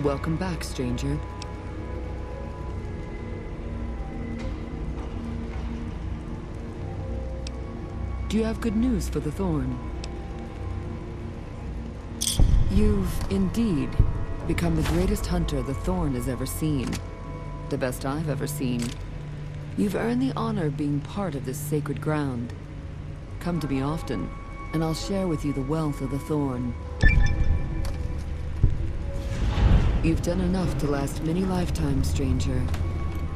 Welcome back, stranger. Do you have good news for the Thorn? You've, indeed, become the greatest hunter the Thorn has ever seen. The best I've ever seen. You've earned the honor of being part of this sacred ground. Come to me often, and I'll share with you the wealth of the Thorn. You've done enough to last many lifetimes, stranger.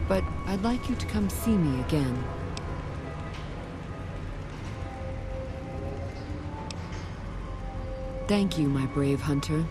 But I'd like you to come see me again. Thank you, my brave hunter.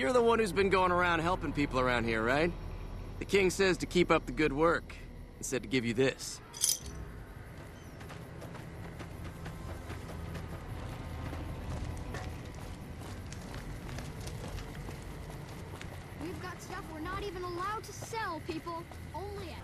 you're the one who's been going around helping people around here, right? The king says to keep up the good work, and said to give you this. We've got stuff we're not even allowed to sell, people. Only at...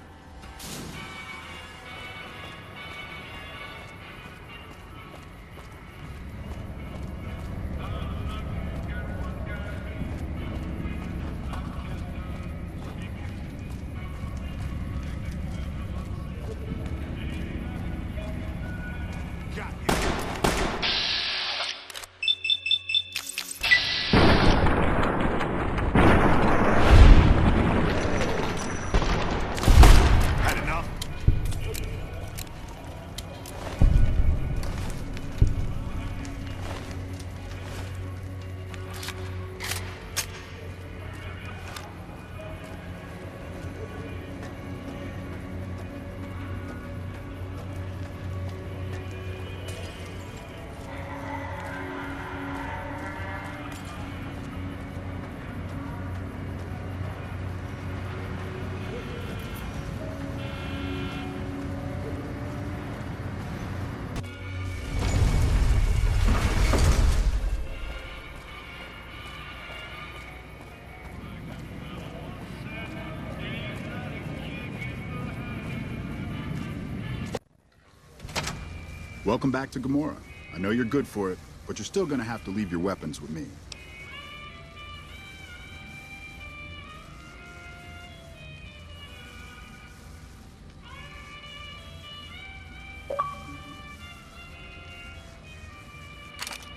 Welcome back to Gamora. I know you're good for it, but you're still gonna have to leave your weapons with me.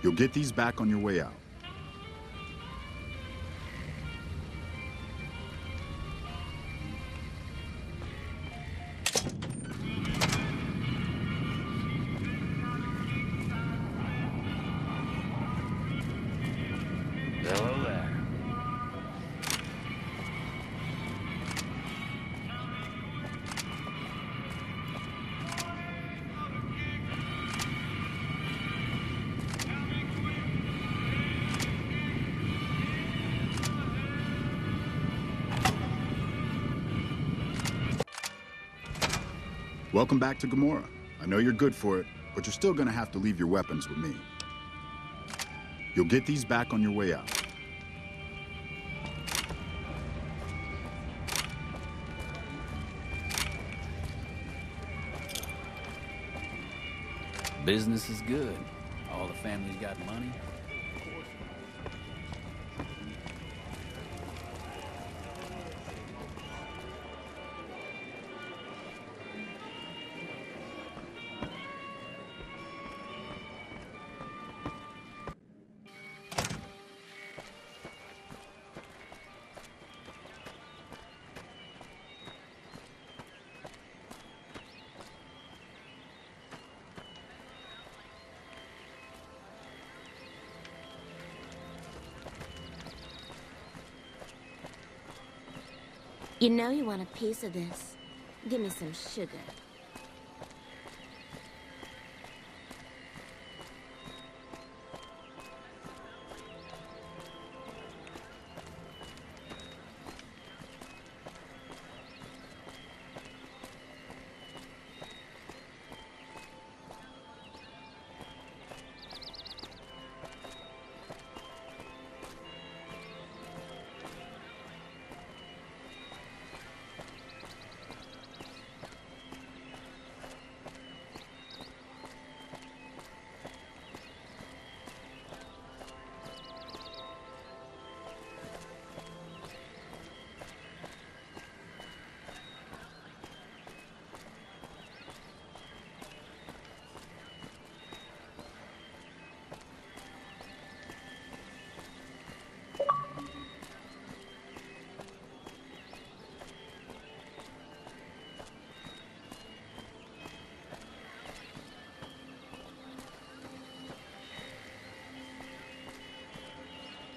You'll get these back on your way out. Hello there. Welcome back to Gamora. I know you're good for it, but you're still gonna have to leave your weapons with me. You'll get these back on your way out. Business is good. All the family's got money. You know you want a piece of this. Give me some sugar.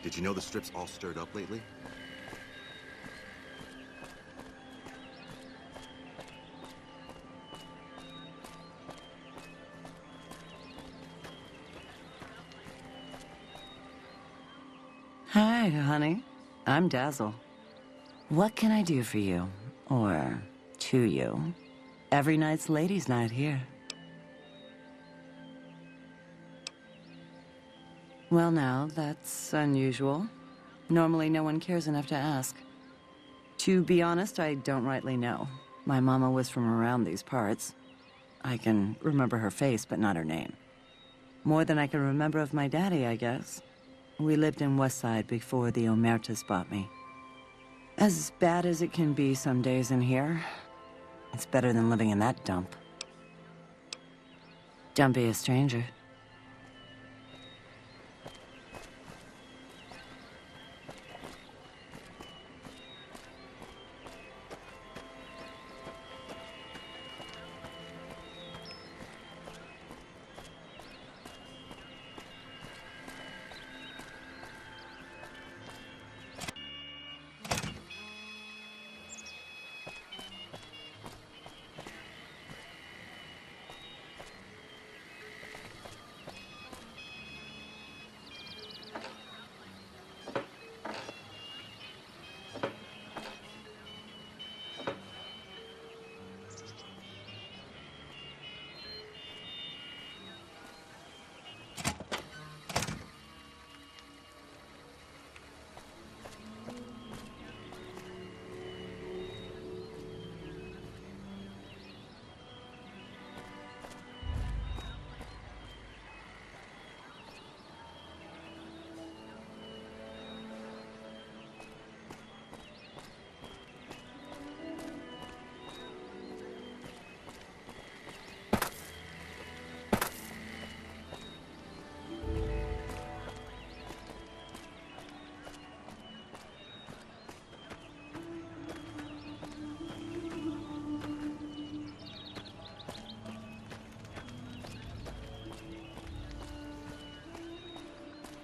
Did you know the strip's all stirred up lately? Hi, honey. I'm Dazzle. What can I do for you? Or to you? Every night's ladies' night here. Well now, that's unusual. Normally no one cares enough to ask. To be honest, I don't rightly know. My mama was from around these parts. I can remember her face, but not her name. More than I can remember of my daddy, I guess. We lived in Westside before the Omertas bought me. As bad as it can be some days in here, it's better than living in that dump. Don't be a stranger.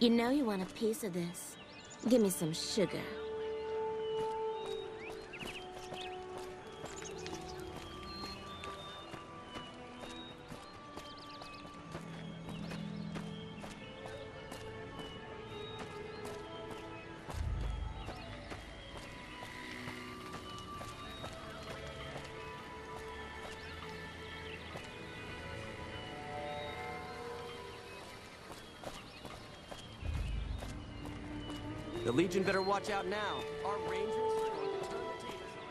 You know you want a piece of this. Give me some sugar. The Legion better watch out now. Our Rangers are going to turn the tables around.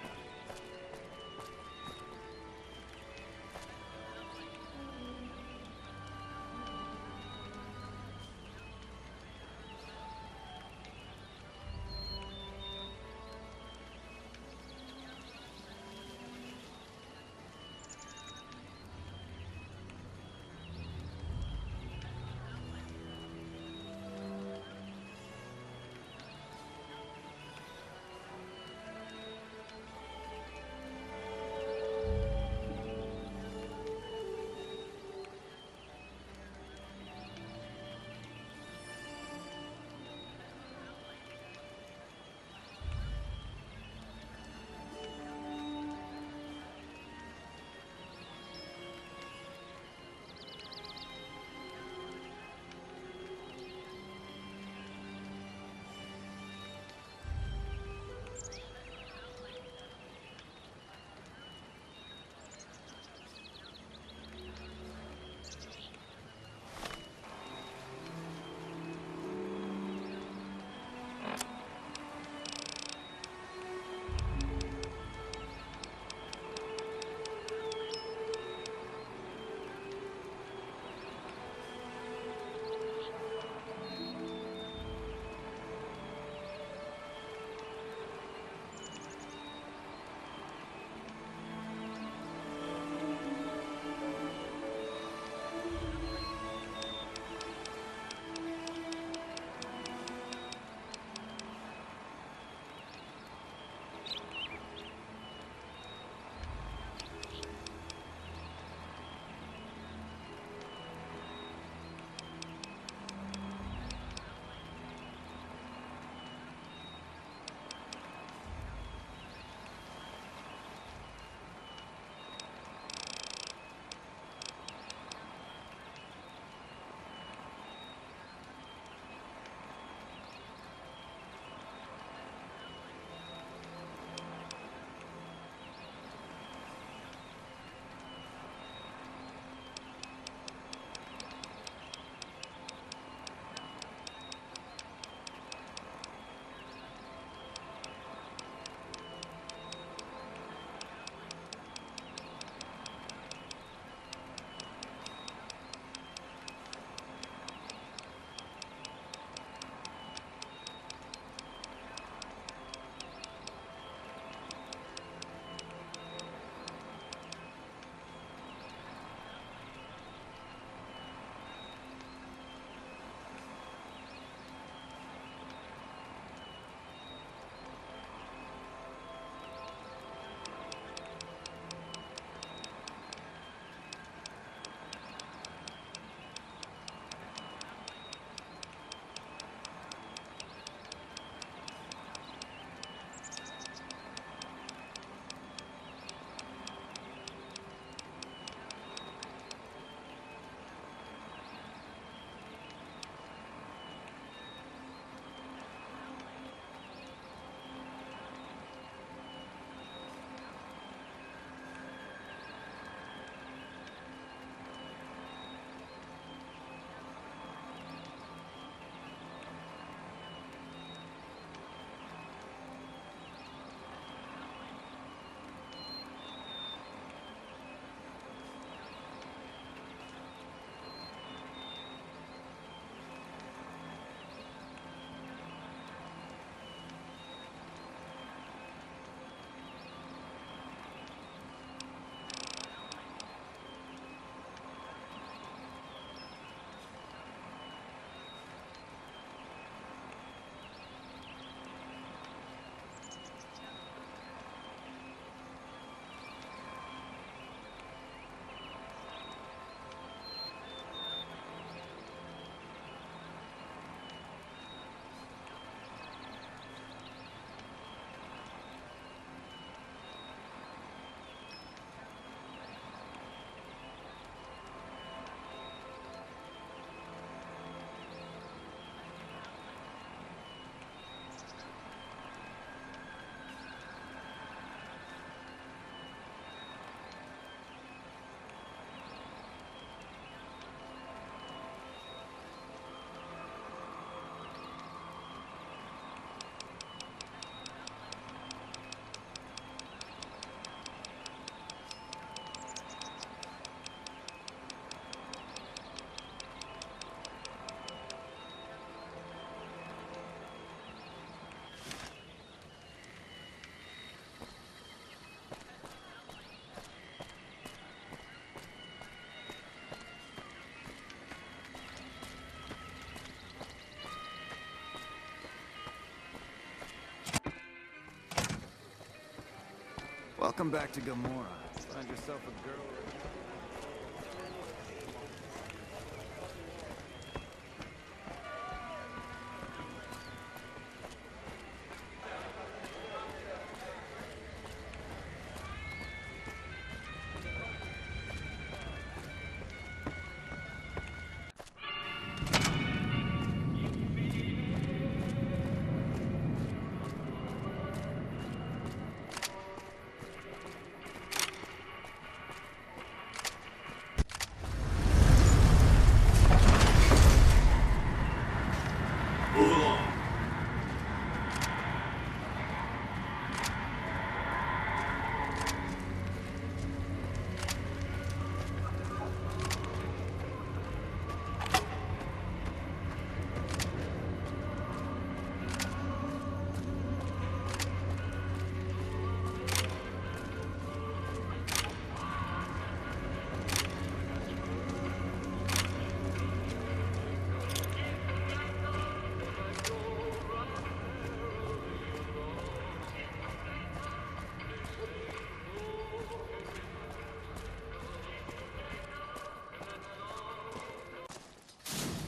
Welcome back to Gamora. Find yourself a girl.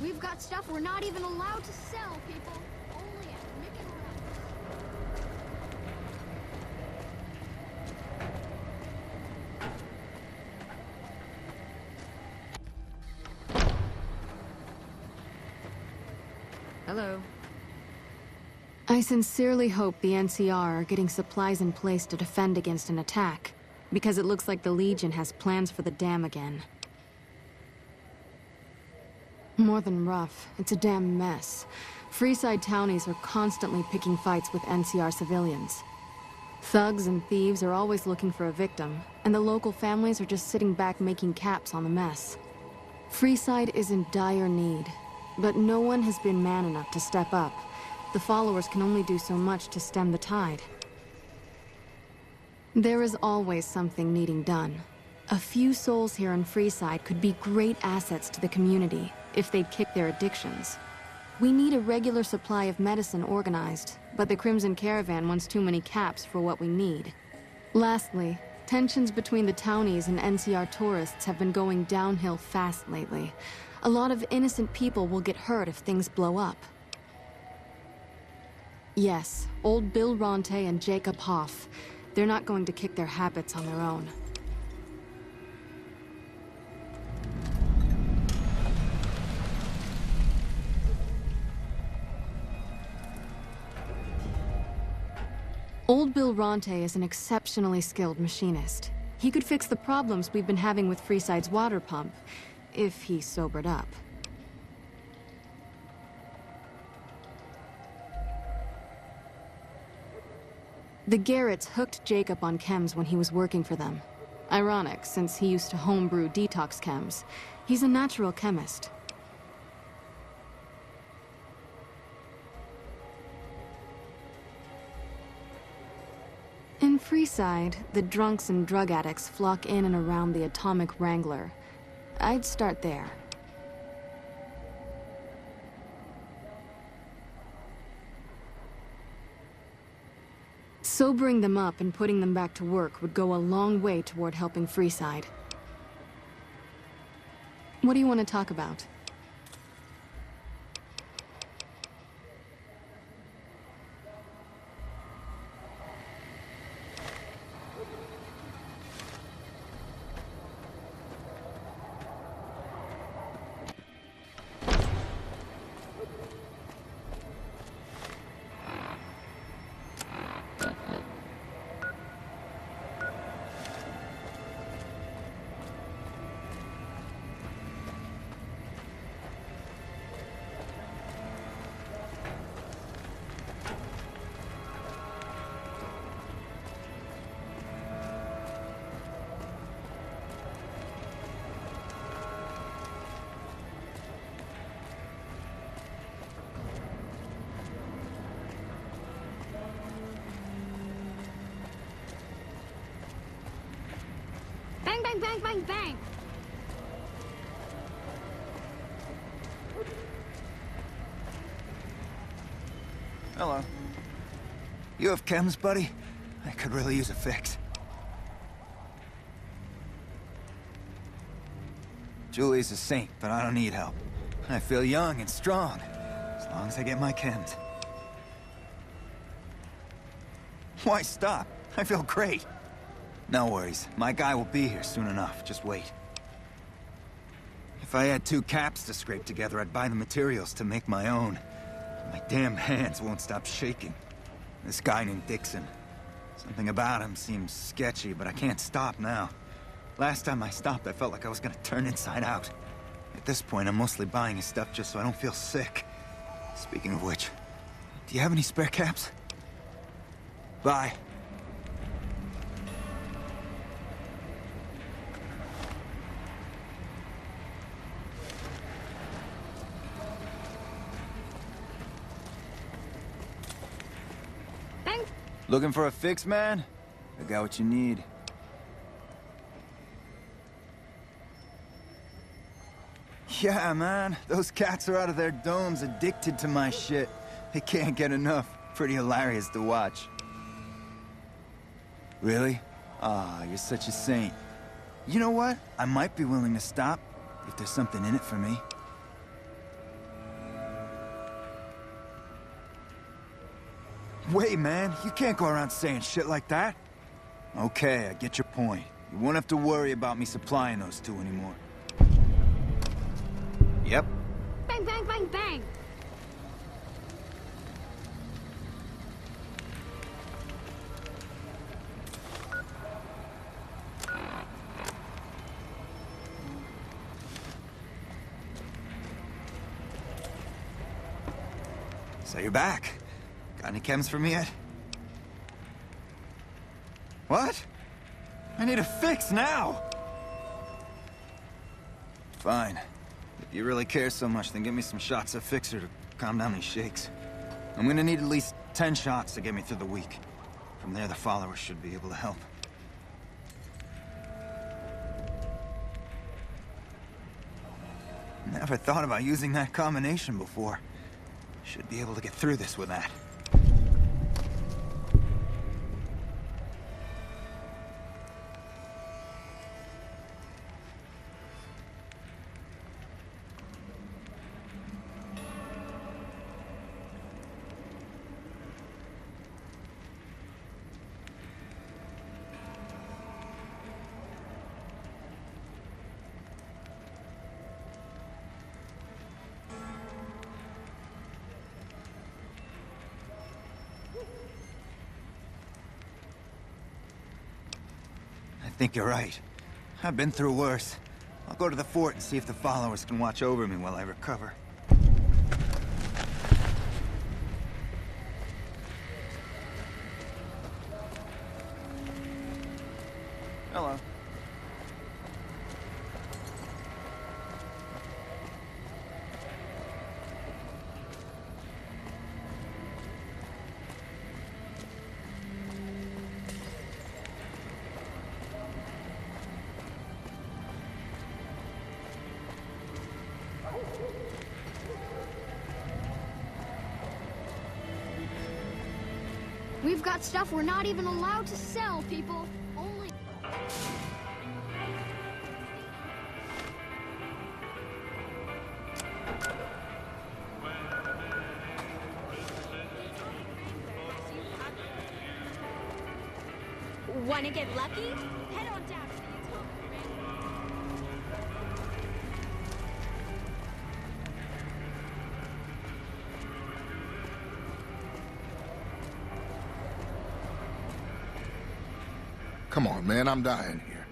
We've got stuff we're not even allowed to sell, people. Only at Nick and Ralph's. Hello. I sincerely hope the NCR are getting supplies in place to defend against an attack, because it looks like the Legion has plans for the dam again. More than rough, it's a damn mess. Freeside townies are constantly picking fights with NCR civilians. Thugs and thieves are always looking for a victim, and the local families are just sitting back making caps on the mess. Freeside is in dire need, but no one has been man enough to step up. The followers can only do so much to stem the tide. There is always something needing done. A few souls here in Freeside could be great assets to the community if they'd kick their addictions. We need a regular supply of medicine organized, but the Crimson Caravan wants too many caps for what we need. Lastly, tensions between the townies and NCR tourists have been going downhill fast lately. A lot of innocent people will get hurt if things blow up. Yes, old Bill Ronte and Jacob Hoff. They're not going to kick their habits on their own. Old Bill Ronte is an exceptionally skilled machinist. He could fix the problems we've been having with Freeside's water pump, if he sobered up. The Garretts hooked Jacob on chems when he was working for them. Ironic, since he used to homebrew detox chems. He's a natural chemist. In Freeside, the drunks and drug addicts flock in and around the Atomic Wrangler. I'd start there. Sobering them up and putting them back to work would go a long way toward helping Freeside. What do you want to talk about? Bang, bang, bang, bang, bang! Hello. You have chems, buddy? I could really use a fix. Julie's a saint, but I don't need help. I feel young and strong, as long as I get my chems. Why stop? I feel great. No worries. My guy will be here soon enough. Just wait. If I had 2 caps to scrape together, I'd buy the materials to make my own. My damn hands won't stop shaking. This guy named Dixon. Something about him seems sketchy, but I can't stop now. Last time I stopped, I felt like I was gonna turn inside out. At this point, I'm mostly buying his stuff just so I don't feel sick. Speaking of which, do you have any spare caps? Bye. Thanks. Looking for a fix, man? I got what you need. Yeah, man. Those cats are out of their domes addicted to my shit. They can't get enough. Pretty hilarious to watch. Really? Ah, you're such a saint. You know what? I might be willing to stop, if there's something in it for me. Wait, man. You can't go around saying shit like that. Okay, I get your point. You won't have to worry about me supplying those 2 anymore. Yep. Bang, bang, bang, bang! So you're back. Got any chems for me yet? What? I need a fix now! Fine. If you really care so much, then give me some shots of Fixer to calm down these shakes. I'm gonna need at least 10 shots to get me through the week. From there, the followers should be able to help. Never thought about using that combination before. Should be able to get through this with that. I think you're right. I've been through worse. I'll go to the fort and see if the followers can watch over me while I recover. Hello. We've got stuff we're not even allowed to sell, people. Only... Wanna get lucky? Head on down to the Come on, man, I'm dying here.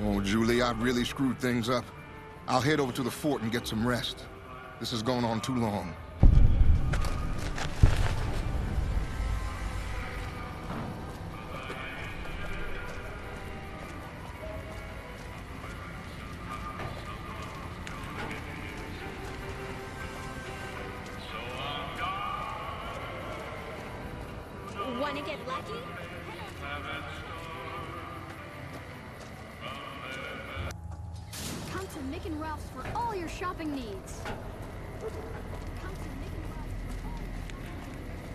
Oh, Julie, I've really screwed things up. I'll head over to the fort and get some rest. This has gone on too long. Wanna get lucky? Come to Mick and Ralph's for all your shopping needs. Come to Mick and Ralph's for all your shopping needs.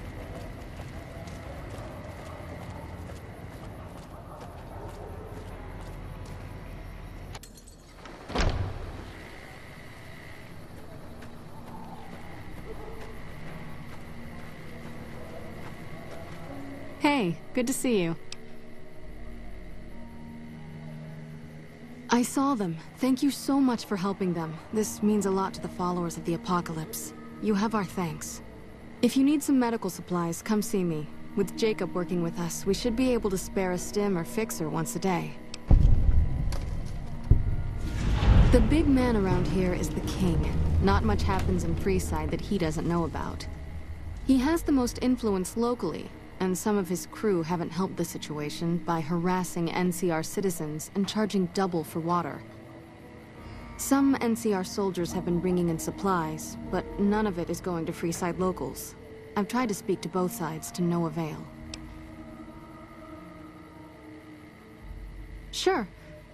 Hey, good to see you. I saw them. Thank you so much for helping them. This means a lot to the followers of the Apocalypse. You have our thanks. If you need some medical supplies, come see me. With Jacob working with us, we should be able to spare a stim or fixer once a day. The big man around here is the king. Not much happens in Freeside that he doesn't know about. He has the most influence locally, and some of his crew haven't helped the situation by harassing NCR citizens and charging double for water. Some NCR soldiers have been bringing in supplies, but none of it is going to Freeside locals. I've tried to speak to both sides to no avail. Sure.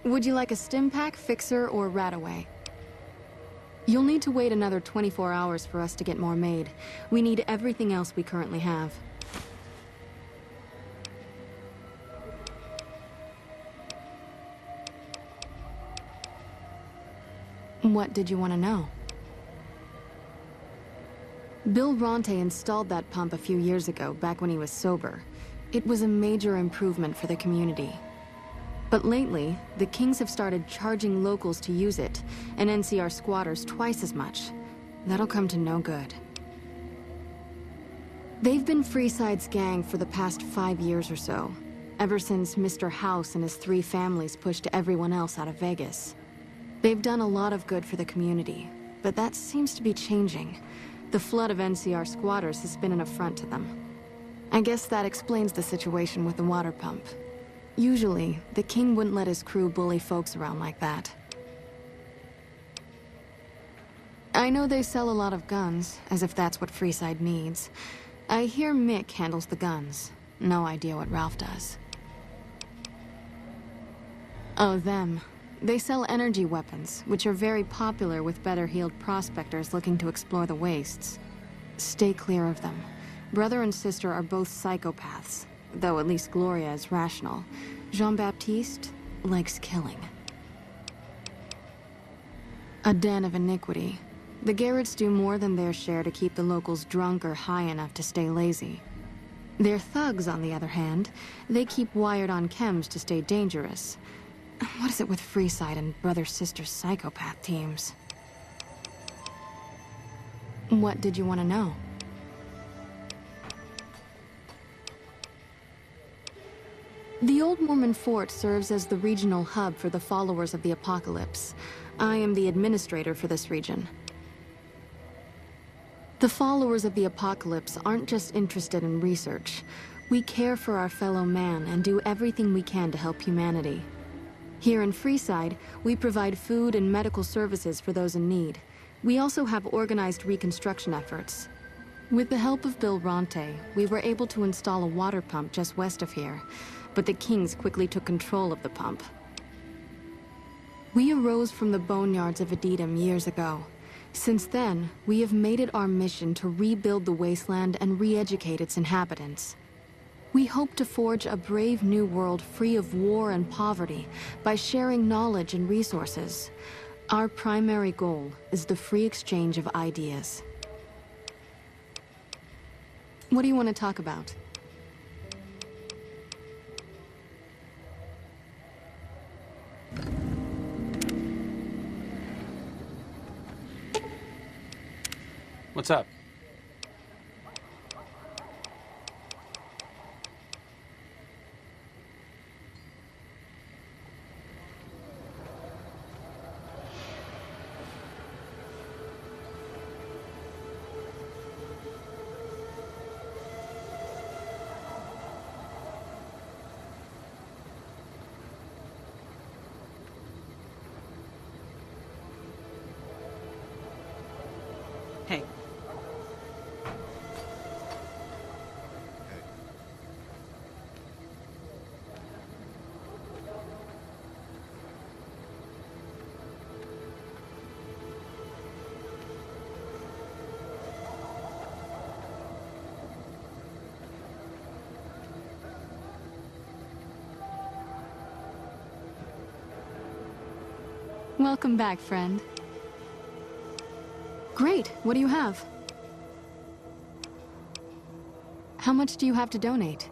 Would you like a stim pack, fixer, or rataway? You'll need to wait another 24 hours for us to get more made. We need everything else we currently have. What did you want to know? Bill Ronte installed that pump a few years ago, back when he was sober. It was a major improvement for the community. But lately, the Kings have started charging locals to use it, and NCR squatters twice as much. That'll come to no good. They've been Freeside's gang for the past 5 years or so, ever since Mr. House and his 3 families pushed everyone else out of Vegas. They've done a lot of good for the community, but that seems to be changing. The flood of NCR squatters has been an affront to them. I guess that explains the situation with the water pump. Usually, the king wouldn't let his crew bully folks around like that. I know they sell a lot of guns, as if that's what Freeside needs. I hear Mick handles the guns. No idea what Ralph does. Oh, them. They sell energy weapons, which are very popular with better-heeled prospectors looking to explore the wastes. Stay clear of them. Brother and sister are both psychopaths, though at least Gloria is rational. Jean-Baptiste likes killing. A den of iniquity. The Garretts do more than their share to keep the locals drunk or high enough to stay lazy. Their thugs, on the other hand, they keep wired on chems to stay dangerous. What is it with Freeside and brother-sister psychopath teams? What did you want to know? The Old Mormon Fort serves as the regional hub for the followers of the Apocalypse. I am the administrator for this region. The followers of the Apocalypse aren't just interested in research. We care for our fellow man and do everything we can to help humanity. Here in Freeside, we provide food and medical services for those in need. We also have organized reconstruction efforts. With the help of Bill Ronte, we were able to install a water pump just west of here, but the Kings quickly took control of the pump. We arose from the boneyards of Edidum years ago. Since then, we have made it our mission to rebuild the wasteland and re-educate its inhabitants. We hope to forge a brave new world free of war and poverty by sharing knowledge and resources. Our primary goal is the free exchange of ideas. What do you want to talk about? What's up? Hey. Welcome back, friend. Great, what do you have? How much do you have to donate?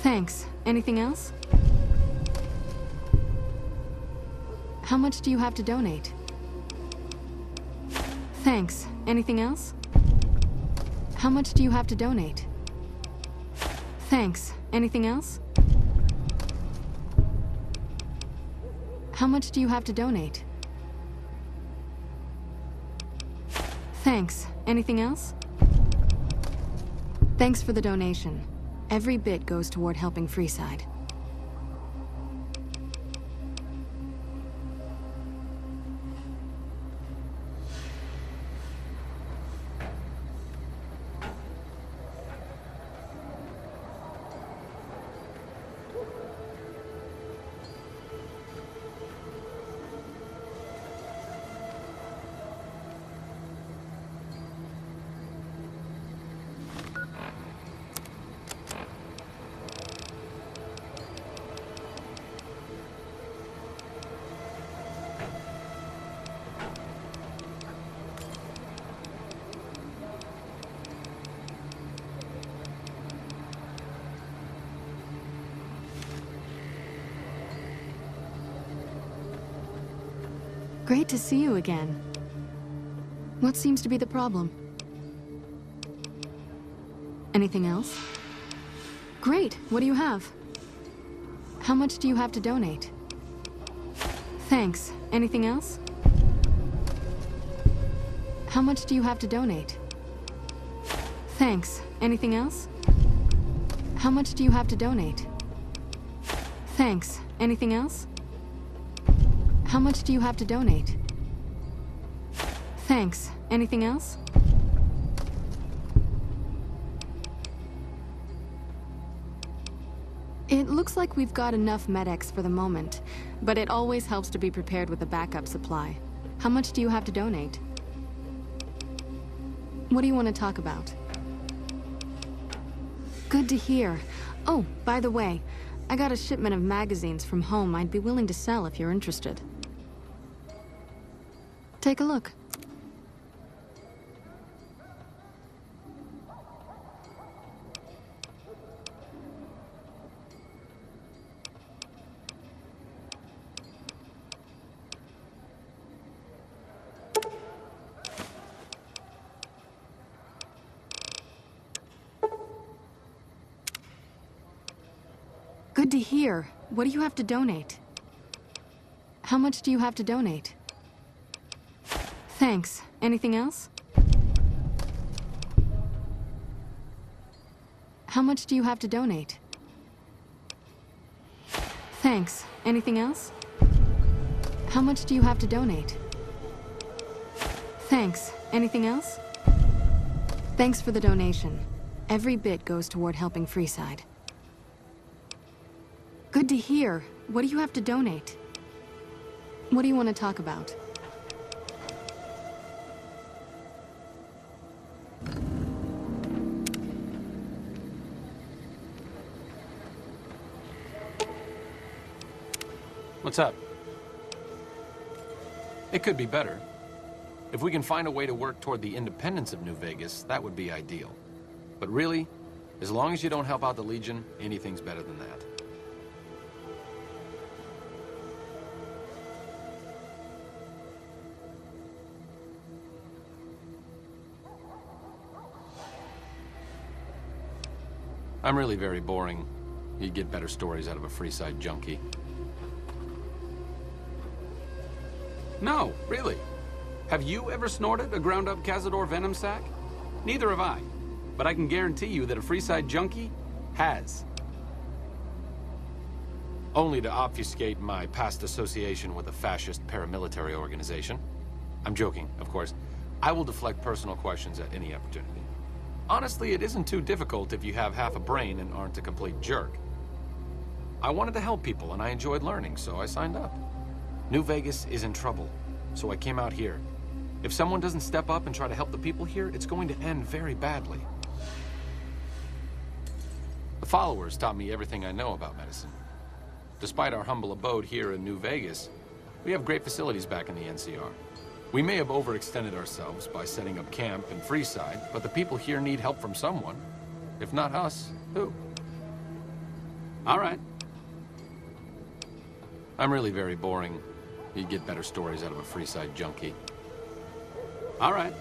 Thanks. Anything else? How much do you have to donate? Thanks. Anything else? How much do you have to donate? Thanks. Anything else? How much do you have to donate? Thanks. Anything else? Thanks for the donation. Every bit goes toward helping Freeside. Great to see you again. What seems to be the problem? Anything else? Great, what do you have? How much do you have to donate? Thanks. Anything else? How much do you have to donate? Thanks. Anything else? How much do you have to donate? Thanks. Anything else? How much do you have to donate? Thanks. Anything else? It looks like we've got enough medics for the moment, but it always helps to be prepared with a backup supply. How much do you have to donate? What do you want to talk about? Good to hear. Oh, by the way, I got a shipment of magazines from home I'd be willing to sell if you're interested. Take a look. Good to hear. What do you have to donate? How much do you have to donate? Thanks. Anything else? How much do you have to donate? Thanks. Anything else? How much do you have to donate? Thanks. Anything else? Thanks for the donation. Every bit goes toward helping Freeside. Good to hear. What do you have to donate? What do you want to talk about? What's up? It could be better. If we can find a way to work toward the independence of New Vegas, that would be ideal. But really, as long as you don't help out the Legion, anything's better than that. I'm really very boring. You'd get better stories out of a Freeside junkie. No, really. Have you ever snorted a ground-up Cazador venom sac? Neither have I. But I can guarantee you that a Freeside junkie has. Only to obfuscate my past association with a fascist paramilitary organization. I'm joking, of course. I will deflect personal questions at any opportunity. Honestly, it isn't too difficult if you have half a brain and aren't a complete jerk. I wanted to help people and I enjoyed learning, so I signed up. New Vegas is in trouble, so I came out here. If someone doesn't step up and try to help the people here, it's going to end very badly. The followers taught me everything I know about medicine. Despite our humble abode here in New Vegas, we have great facilities back in the NCR. We may have overextended ourselves by setting up camp in Freeside, but the people here need help from someone. If not us, who? All right. I'm really very boring. You'd get better stories out of a Freeside junkie. All right.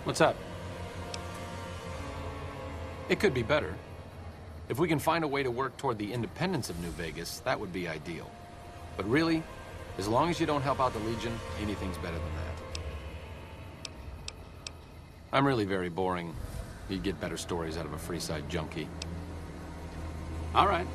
What's up? It could be better. If we can find a way to work toward the independence of New Vegas, that would be ideal. But really, as long as you don't help out the Legion, anything's better than that. I'm really very boring. You'd get better stories out of a Freeside junkie. All right.